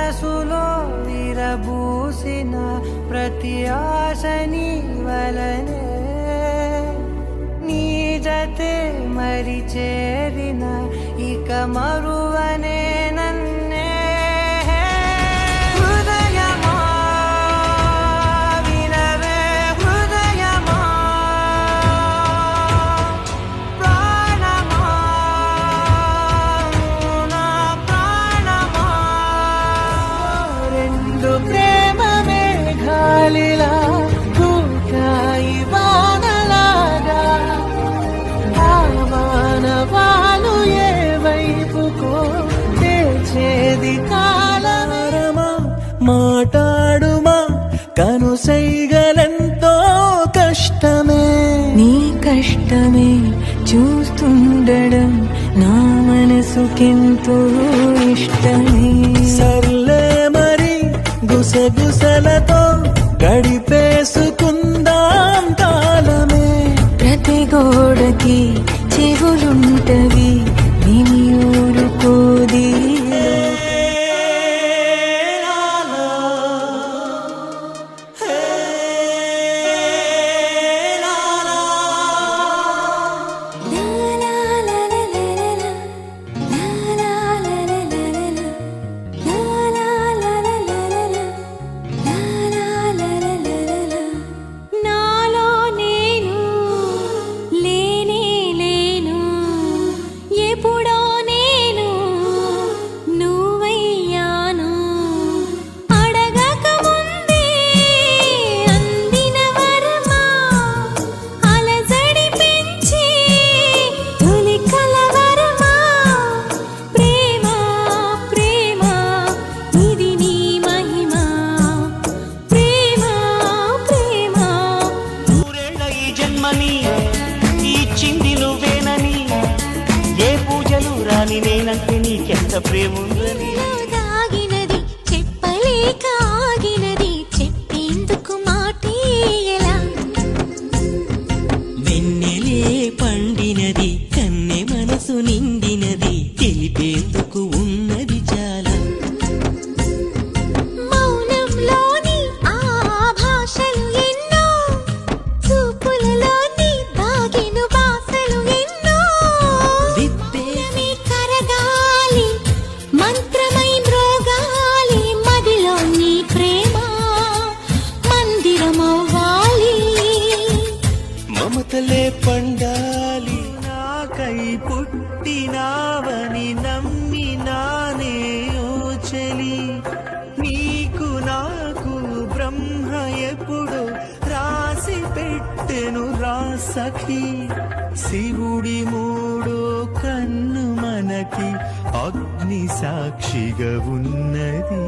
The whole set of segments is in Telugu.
మనసులో విరబూసిన ప్రతి ఆశని వలనే నీ జతే మరి చేరిన ఇక మరువనే నన్నే హృదయమా వినవే హృదయమా ప్రాణమా నా ప్రాణమా రెండు ప్రేమ మేఘాలిలా కూకాయి వానలాగా మానవాలు ఏ వైపుకో తెచేది కాలమా మాటాడుమా కనుసైగలెంతో కష్టమే నీ కష్టమే చూస్తుండడం నా మనసుకెంతో ఇష్టమే సర్లే మరి గుసగుసలతో గడిపేసుకుందాం కాలమే ప్రతి గోడకి చెవులుంటవి విని ఊరుకోది నాలో నేను లేనే లేను ఎప్పుడో నేను నువ్వయ్యాను అడగక ముందే అందిన వరమా అలజడి పెంచి తొలి కలవరమా ప్రేమ ప్రేమ ఇది నీ మహిమ ప్రేమ ప్రేమ నూరేళ్ల ఈ జన్మని ఇచ్చింది నువ్వేనని ఏ పూజలు రాని నేనంటే నీకెంత ప్రేముందని దాగినది చెప్పలేక ఆగినది చెప్పేందుకు మాటే ఎలా వెన్నెలే పండినది కన్నె మనసు నిండినది తెలిపేందుకు ఉన్నది చాలా మౌనంలోని ఆ భాషలు ఎన్నో చూపులలోని దాగిన భాషలు ఎన్నో విప్పే కరగాలి మంత్రమై మ్రోగాలి మదిలో నీ ప్రేమ మందిరమవ్వాలి మమతలే పండాలి నాకై పుట్టినావని నమ్మినానే ఓ చెలి నీకు నాకు బ్రహ్మ ఎప్పుడు రాసి పెట్టెను రా సఖి శివుడి మూడో కన్ను మనకి అగ్ని సాక్షిగా ఉన్నది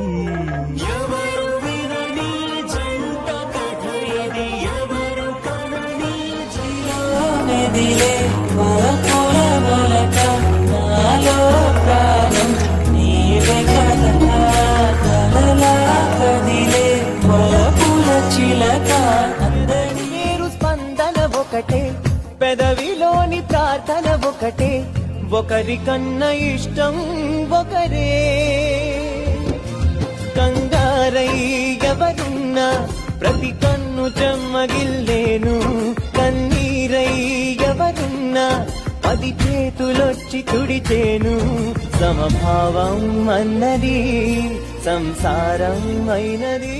ఎవరు వినని జంట కథ ఇది ఎవరు కనని నదిలే వలపుల వలక నాలో ప్రాణం నీవే కదా కలలా కదిలే వలపుల చిలక అందరి వేరు స్పందన ఒకటే పెదవిలోని ప్రార్థన ఒకటే ఒకరికన్నా ఇష్టం ఒకరే కంగారై ఎవరున్నా ప్రతి కన్ను చెమ్మగిల్లేను కన్నీరై ఎవరున్నా 10 చేతులొచ్చి తుడిచేను సమభావం అన్నది సంసారం అయినది